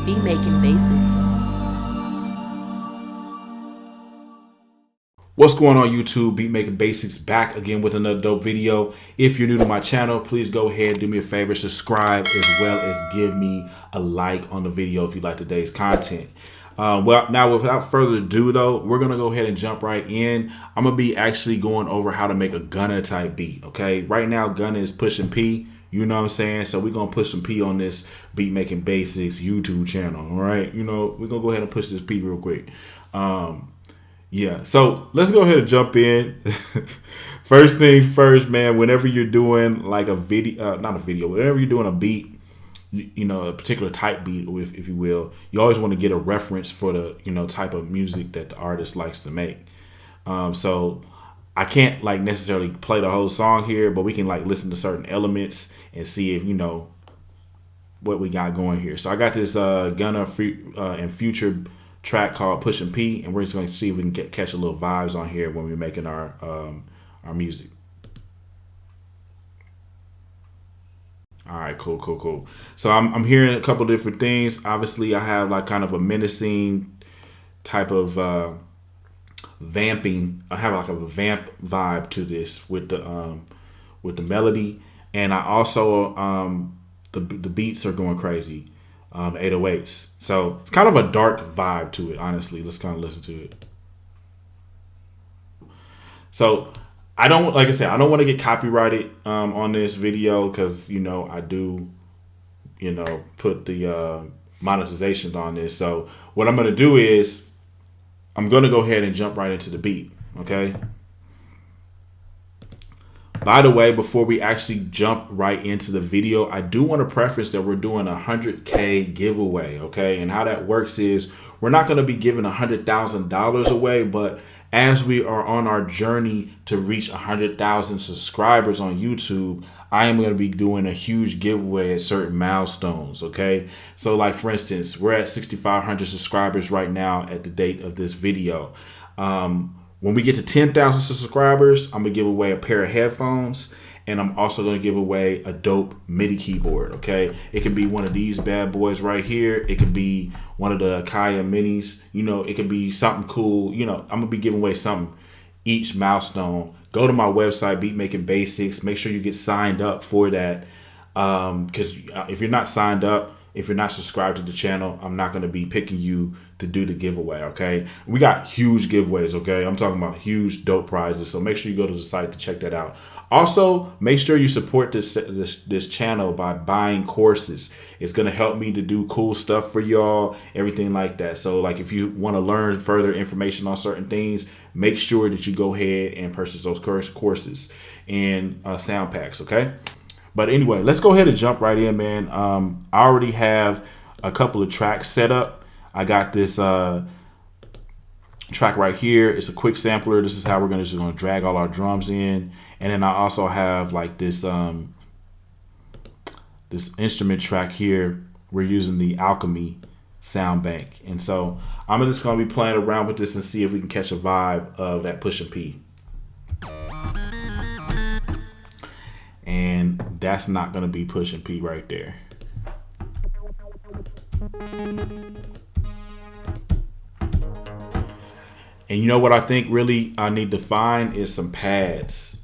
Beat making basics. What's going on YouTube? Beat Making Basics back again with another dope video. If you're new to my channel, please go ahead and do me a favor, subscribe as well as give me a like on the video if you like today's content. Well, now without further ado though, we're gonna go ahead and jump right in. I'm gonna be actually going over how to make a Gunna type beat. Okay, right now Gunna is pushing P. You know what I'm saying? So we're gonna push some P on this Beat Making Basics YouTube channel. All right, you know we're gonna go ahead and push this P real quick. Yeah, so let's go ahead and jump in. First thing first, man, whenever you're doing like a video, not a video, whenever you're doing a beat, you know, a particular type beat, if you will, you always want to get a reference for the, you know, type of music that the artist likes to make. So I can't like necessarily play the whole song here, but we can like listen to certain elements and see if, you know, what we got going here. So I got this Gunna and Future track called Pushing P, and we're just going to see if we can catch a little vibes on here when we're making our music. All right, cool. So I'm hearing a couple different things. Obviously, I have like kind of a menacing type of vamping. I have like a vamp vibe to this with the melody, and I also the beats are going crazy. 808s. So it's kind of a dark vibe to it, honestly. Let's kind of listen to it. So I don't, like I said, I don't want to get copyrighted on this video because, you know, I do, you know, put the monetizations on this. So what I'm going to do is I'm going to go ahead and jump right into the beat. Okay. By the way, before we actually jump right into the video, I do want to preface that we're doing a 100K giveaway, okay? And how that works is we're not going to be giving $100,000 away, but as we are on our journey to reach 100,000 subscribers on YouTube, I am going to be doing a huge giveaway at certain milestones, okay? So like, for instance, we're at 6,500 subscribers right now at the date of this video. When we get to 10,000 subscribers, I'm going to give away a pair of headphones, and I'm also going to give away a dope MIDI keyboard, okay? It could be one of these bad boys right here. It could be one of the Kaya minis. You know, it could be something cool. You know, I'm going to be giving away something each milestone. Go to my website, Beat Making Basics. Make sure you get signed up for that, because if you're not signed up, if you're not subscribed to the channel, I'm not going to be picking you to do the giveaway, okay? We got huge giveaways, okay? I'm talking about huge dope prizes, so make sure you go to the site to check that out. Also, make sure you support this channel by buying courses. It's going to help me to do cool stuff for y'all, everything like that. So, like, if you want to learn further information on certain things, make sure that you go ahead and purchase those courses and sound packs, okay? But anyway, let's go ahead and jump right in, man. I already have a couple of tracks set up. I got this track right here. It's a quick sampler. This is how we're just gonna drag all our drums in, and then I also have like this this instrument track here. We're using the Alchemy sound bank, and so I'm just gonna be playing around with this and see if we can catch a vibe of that Pusha P. And that's not going to be Pushing P right there. And you know what I think really I need to find is some pads.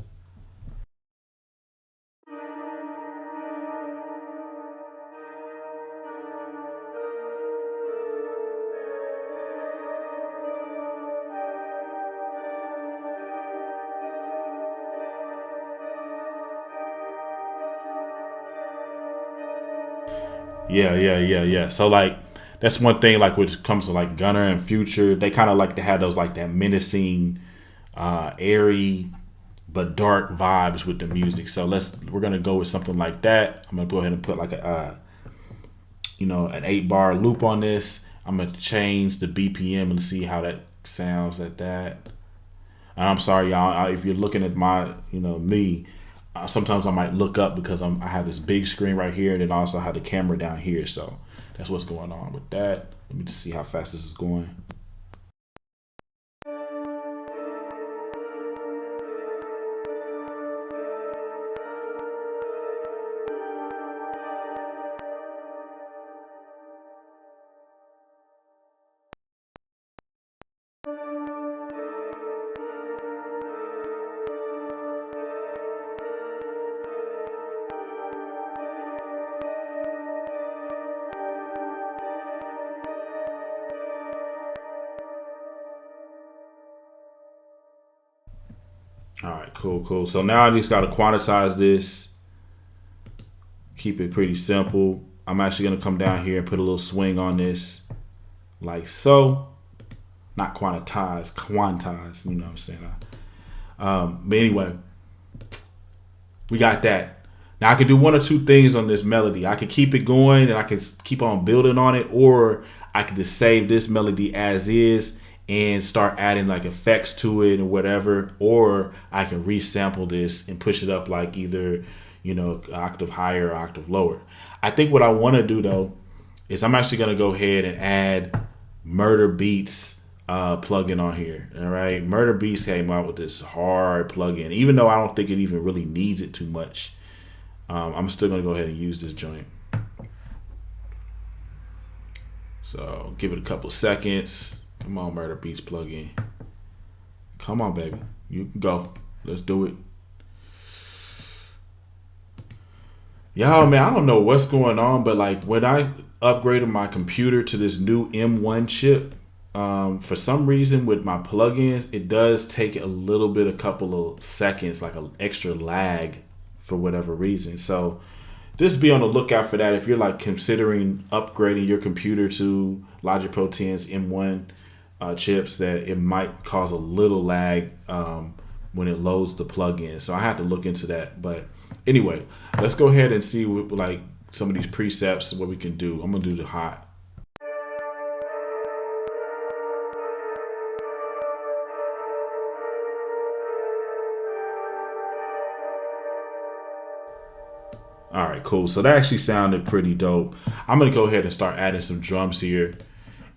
Yeah. So like that's one thing like when it comes to like Gunna and Future, they kind of like to have those like that menacing, airy but dark vibes with the music. So we're gonna go with something like that. I'm gonna go ahead and put like a you know, an 8-bar loop on this. I'm gonna change the BPM and see how that sounds at that. And I'm sorry, y'all, if you're looking at my, you know, me, sometimes I might look up because I have this big screen right here, and then I also have the camera down here. So that's what's going on with that. Let me just see how fast this is going. All right, cool. So now I just got to quantize this, keep it pretty simple. I'm actually going to come down here and put a little swing on this like so. Not quantize, quantize, you know what I'm saying? But anyway, we got that. Now I can do one or two things on this melody. I can keep it going and I can keep on building on it, or I can just save this melody as is and start adding like effects to it or whatever, or I can resample this and push it up like either, octave higher or octave lower. I think what I want to do though is I'm actually going to go ahead and add Murder Beats plugin on here. All right, Murder Beats came out with this hard plugin, even though I don't think it even really needs it too much. I'm still gonna go ahead and use this joint. So give it a couple seconds. Come on, Murder Beats plugin. Come on, baby, you can go. Let's do it. Y'all, man, I don't know what's going on, but like when I upgraded my computer to this new M1 chip, for some reason with my plugins, it does take a couple of seconds, like an extra lag for whatever reason. So just be on the lookout for that if you're like considering upgrading your computer to Logic Pro 10's M1 chips, that it might cause a little lag when it loads the plugin. So I have to look into that. But anyway, let's go ahead and see what, like some of these precepts, what we can do. I'm gonna do the hot. All right, cool. So that actually sounded pretty dope. I'm gonna go ahead and start adding some drums here,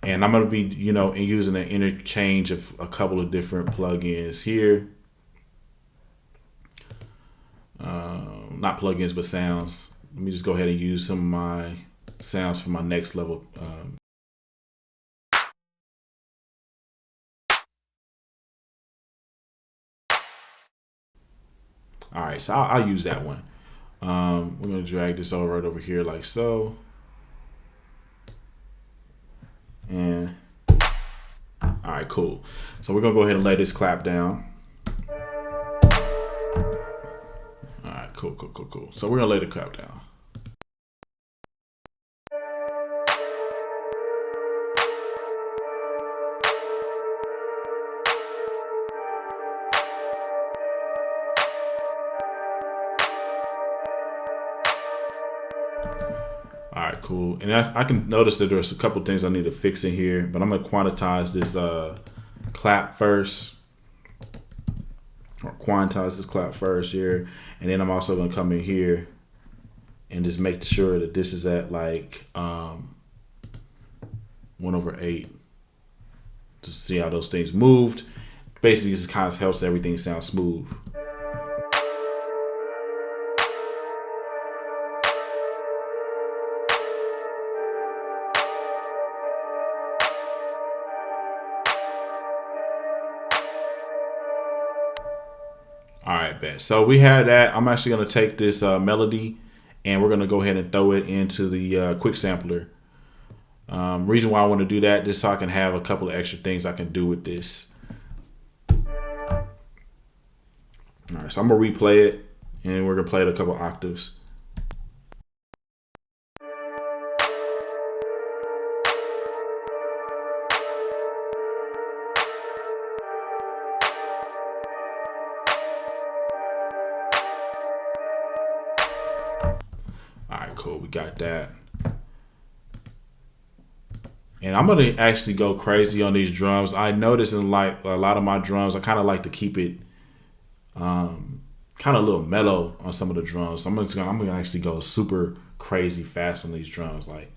and I'm gonna be, using an interchange of a couple of different plugins here. Not plugins, but sounds. Let me just go ahead and use some of my sounds for my next level. All right, so I'll use that one. We're gonna drag this over right over here like so. And all right, cool. So we're gonna go ahead and lay this clap down. All right, cool. So we're gonna lay the clap down. All right, cool. And I can notice that there's a couple things I need to fix in here, but I'm gonna quantize this clap first, or quantize this clap first here, and then I'm also gonna come in here and just make sure that this is at like 1/8, to see how those things moved. Basically, this kind of helps everything sound smooth. All right, bet. So we had that. I'm actually going to take this melody and we're going to go ahead and throw it into the quick sampler. Reason why I want to do that, just so I can have a couple of extra things I can do with this. All right, so I'm going to replay it and we're going to play it a couple octaves. All right, cool. We got that. And I'm gonna actually go crazy on these drums. I notice in like a lot of my drums, I kind of like to keep it kind of a little mellow on some of the drums. So I'm gonna actually go super crazy fast on these drums. Like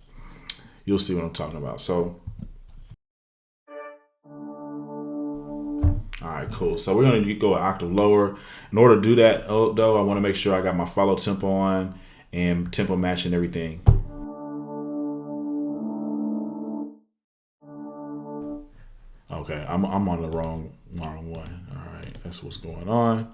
you'll see what I'm talking about. So all right, cool. So we're gonna go an octave lower. In order to do that, though, I want to make sure I got my follow tempo on and tempo matching everything. Okay, I'm on the wrong one. All right, that's what's going on.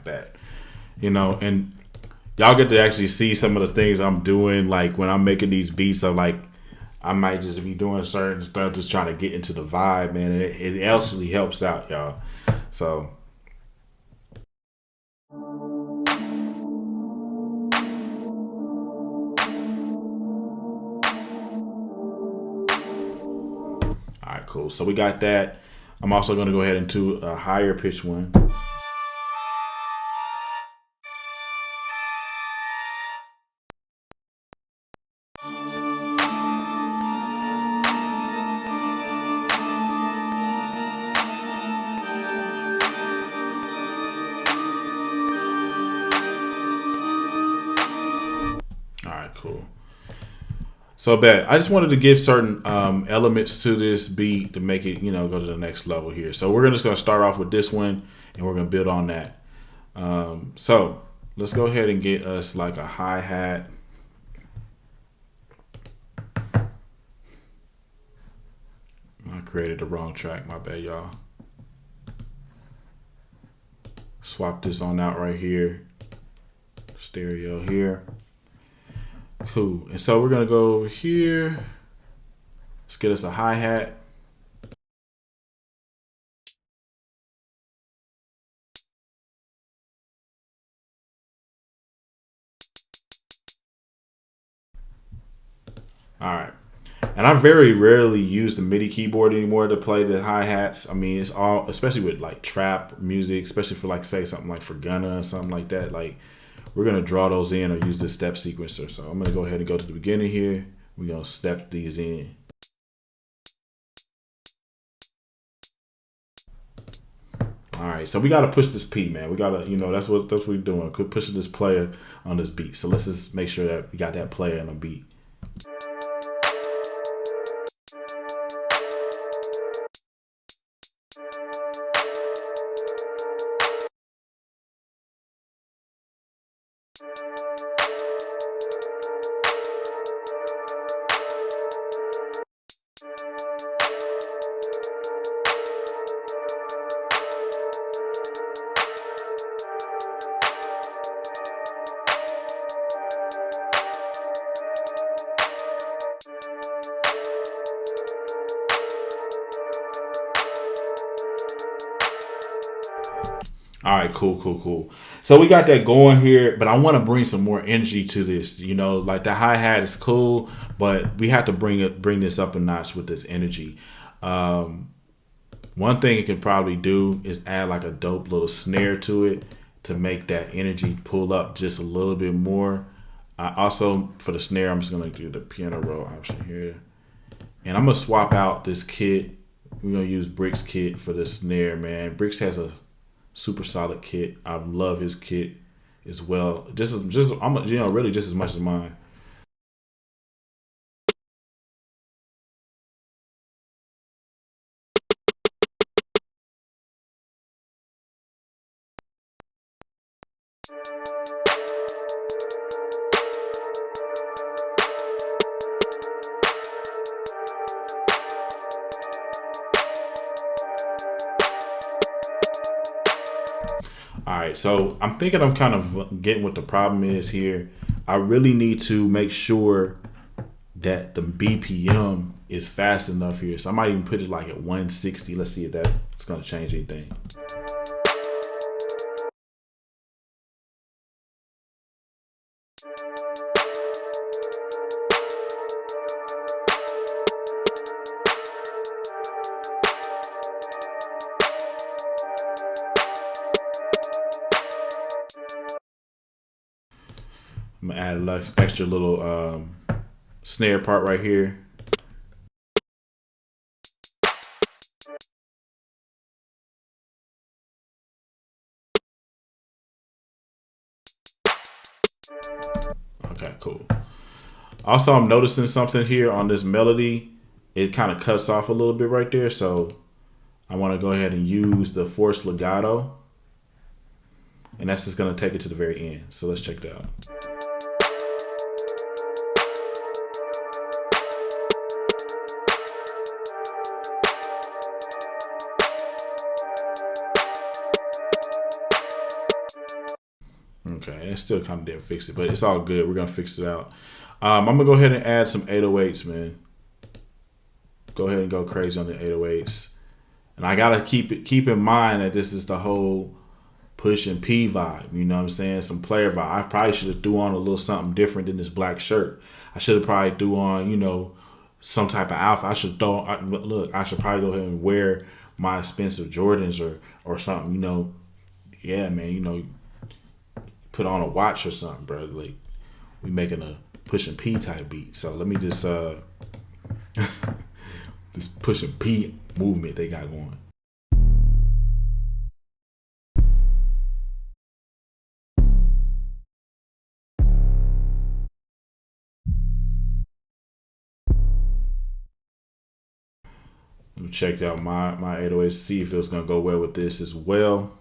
like that, you know. And y'all get to actually see some of the things I'm doing, like when I'm making these beats. I'm like, I might just be doing certain stuff, just trying to get into the vibe, man. It actually helps out, y'all. So. All right, cool. So we got that. I'm also going to go ahead into a higher pitch one. All right, cool. So bad. I just wanted to give certain elements to this beat to make it, go to the next level here. So we're just going to start off with this one, and we're going to build on that. So let's go ahead and get us like a hi-hat. I created the wrong track. My bad, y'all. Swap this on out right here. Stereo here. Cool. And so we're going to go over here. Let's get us a hi-hat. All right. And I very rarely use the MIDI keyboard anymore to play the hi-hats. I mean, it's all, especially with like trap music, especially for like, say something like for Gunna or something like that. Like we're going to draw those in or use this step sequencer. So I'm going to go ahead and go to the beginning here. We're going to step these in. All right, so we got to push this P, man. We got to, that's what we're doing. Quit pushing this player on this beat. So let's just make sure that we got that player on the beat. All right, cool. So we got that going here, but I want to bring some more energy to this. Like the hi-hat is cool, but we have to bring this up a notch with this energy. One thing it could probably do is add like a dope little snare to it to make that energy pull up just a little bit more. Also, for the snare, I'm just going to do the piano roll option here. And I'm going to swap out this kit. We're going to use Brick's kit for the snare, man. Brick's has a super solid kit. I love his kit as well. Really just as much as mine. All right, so I'm thinking I'm kind of getting what the problem is here. I really need to make sure that the BPM is fast enough here. So I might even put it like at 160. Let's see if that's going to change anything. I'm gonna add an extra little snare part right here. Okay, cool. Also, I'm noticing something here on this melody. It kind of cuts off a little bit right there. So I want to go ahead and use the forced legato. And that's just going to take it to the very end. So let's check that out. Okay, it still kind of didn't fix it, but it's all good. We're gonna fix it out. I'm gonna go ahead and add some 808s, man. Go ahead and go crazy on the 808s, and I gotta keep in mind that this is the whole push and P vibe. You know what I'm saying? Some player vibe. I probably should have threw on a little something different than this black shirt. I should have probably threw on, some type of outfit. I should I should probably go ahead and wear my expensive Jordans or something. Yeah, man. Put on a watch or something, bro. Like we making a push and P type beat. So let me just this push and P movement they got going. Let me check out my 808s, see if it was gonna go well with this as well.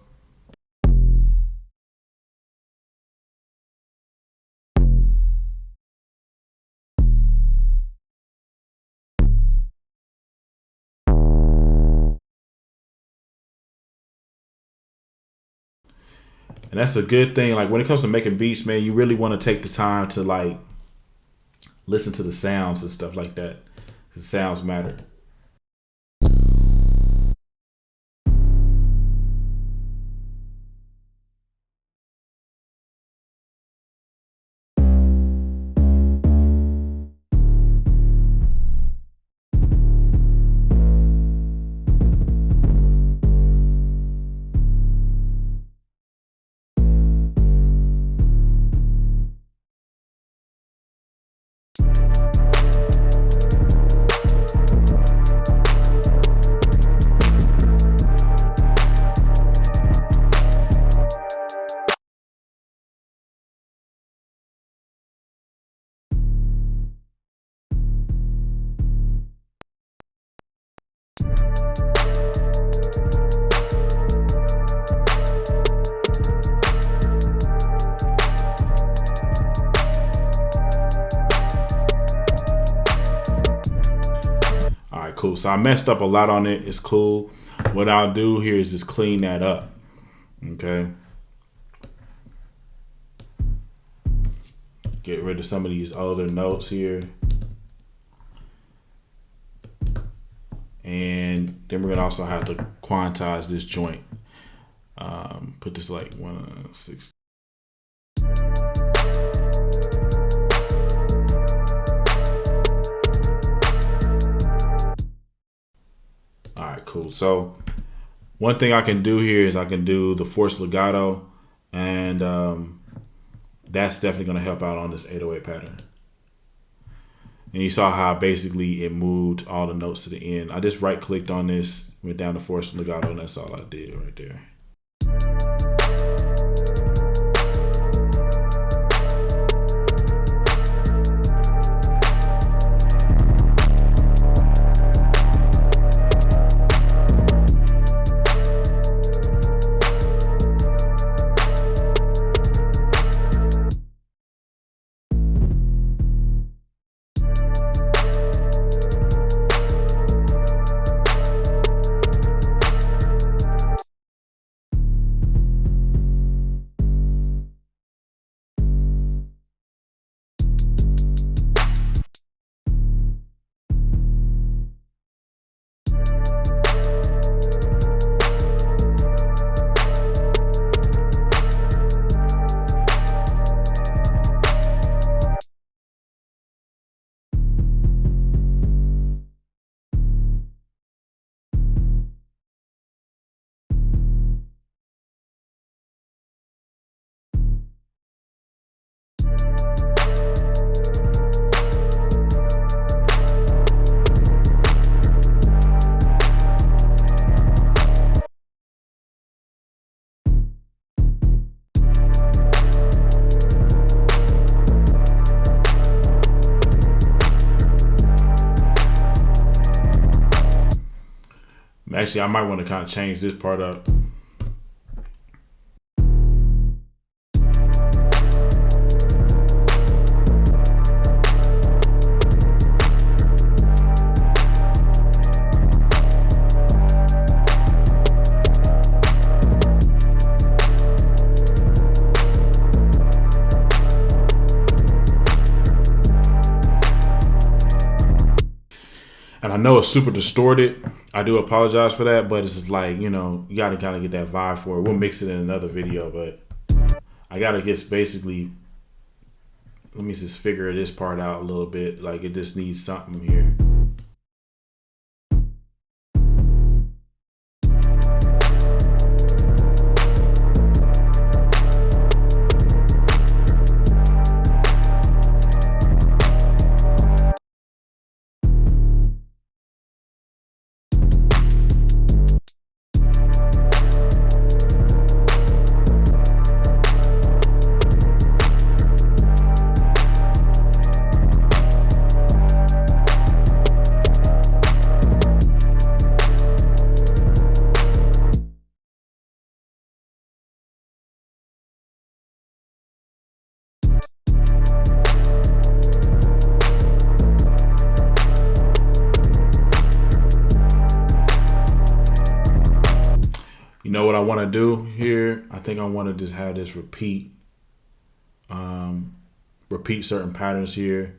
And that's a good thing. Like when it comes to making beats, man, you really want to take the time to like listen to the sounds and stuff like that. The sounds matter. Cool. So I messed up a lot on it. It's cool. What I'll do here is just clean that up. Okay. Get rid of some of these older notes here. And then we're going to also have to quantize this joint. Put this like 1/6. All right, cool. So one thing I can do here is I can do the forced legato, and that's definitely going to help out on this 808 pattern. And you saw how basically it moved all the notes to the end. I just right clicked on this, went down to forced legato, and that's all I did right there. Actually, I might want to kind of change this part up. know it's super distorted. I do apologize for that, but it's like, you know, you got to kind of get that vibe for it. We'll mix it in another video, but I got to get basically, let me just figure this part out a little bit. Like it just needs something here. You know what I want to do here? I think I want to just have this repeat certain patterns here.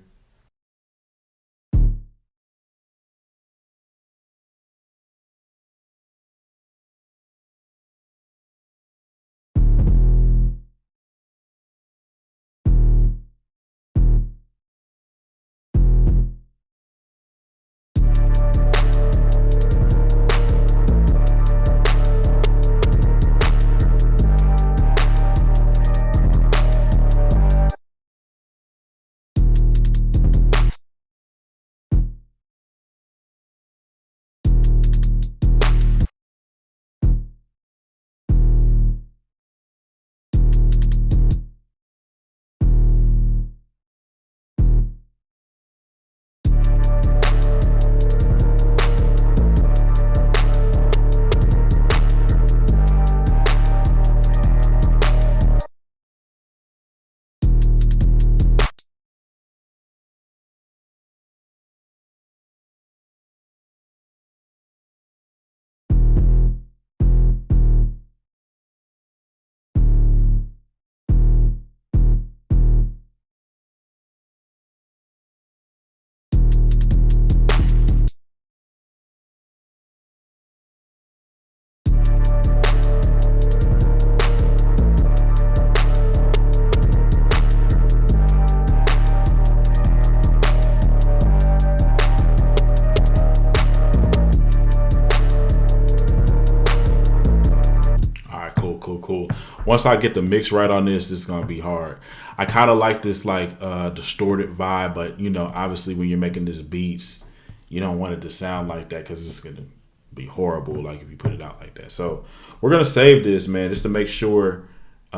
Cool. Once I get the mix right on this, it's gonna be hard. I kind of like this like distorted vibe, but you know, obviously when you're making this beats, you don't want it to sound like that because it's gonna be horrible. Like if you put it out like that. So we're gonna save this, man, just to make sure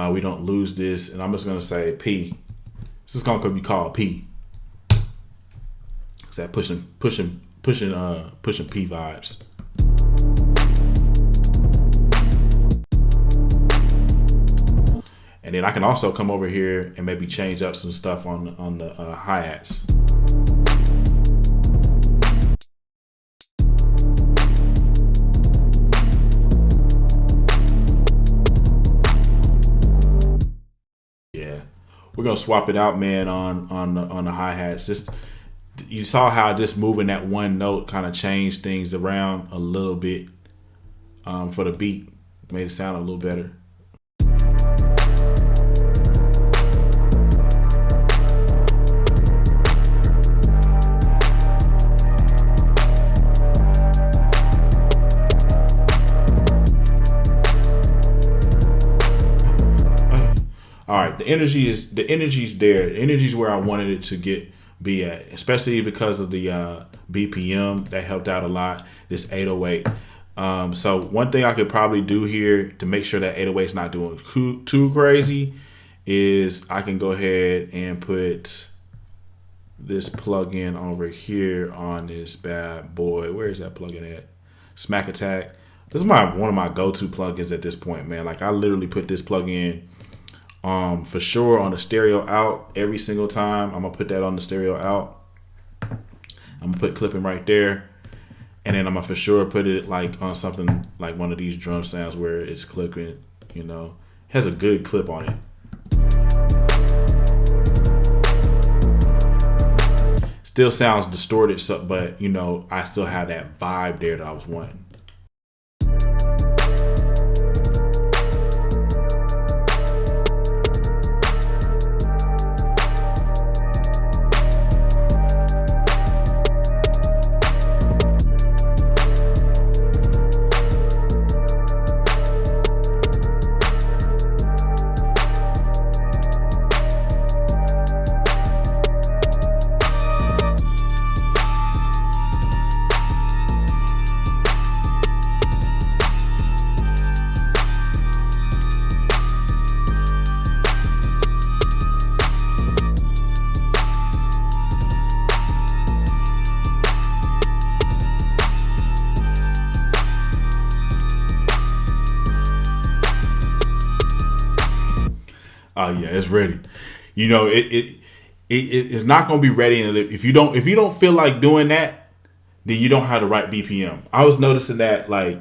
we don't lose this. And I'm just gonna say P. This is gonna be called P. It's that pushing P vibes. And then I can also come over here and maybe change up some stuff on the hi-hats. Yeah, we're gonna swap it out, man, on the hi-hats. Just you saw how just moving that one note kind of changed things around a little bit for the beat, made it sound a little better. All right, the energy's there. The energy's where I wanted it to be at, especially because of the BPM that helped out a lot. This 808. So one thing I could probably do here to make sure that 808's not doing too crazy is I can go ahead and put this plugin over here on this bad boy. Where is that plugin at? Smack Attack. This is one of my go-to plugins at this point, man. Like I literally put this plugin for sure on the stereo out every single time. I'm gonna put that on the stereo out. I'm gonna put clipping right there, and then I'm gonna for sure put it like on something like one of these drum sounds where it's clicking. You know, it has a good clip on it. It's Still sounds distorted, so, but you know, I still have that vibe there that I was wanting. Oh yeah, it's ready. You know, it's not gonna be ready if you don't feel like doing that, then you don't have the right BPM. I was noticing that, like,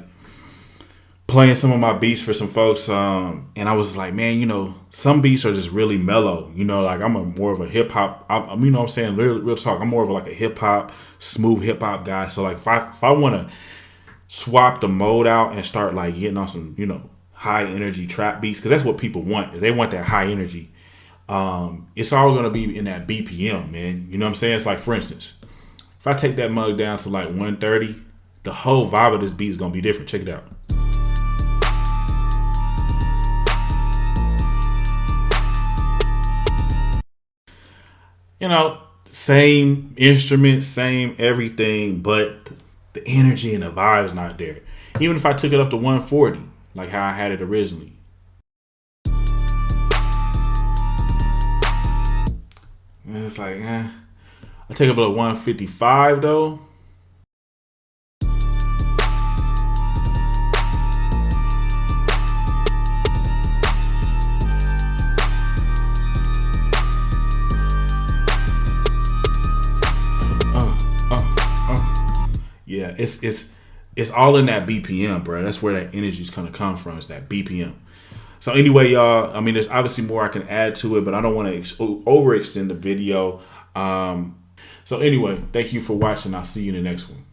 playing some of my beats for some folks, and I was like, man, you know, some beats are just really mellow. You know, like I'm more of a hip hop. You know what I'm saying? Real talk. I'm more of like a hip hop, smooth hip hop guy. So like, if I want to swap the mode out and start like getting on some, you know, high energy trap beats, because that's what people want. They want that high energy. It's all gonna be in that BPM, man. You know what I'm saying? It's like, for instance, if I take that mug down to like 130, the whole vibe of this beat is gonna be different. Check it out. You know, same instruments, same everything, but the energy and the vibe is not there. Even if I took it up to 140, like how I had it originally. And it's like, I take up to 155 though. Yeah, it's all in that BPM, bro. That's where that energy is gonna come from. It's that BPM. So anyway, y'all, I mean, there's obviously more I can add to it, but I don't want to overextend the video. So anyway, thank you for watching. I'll see you in the next one.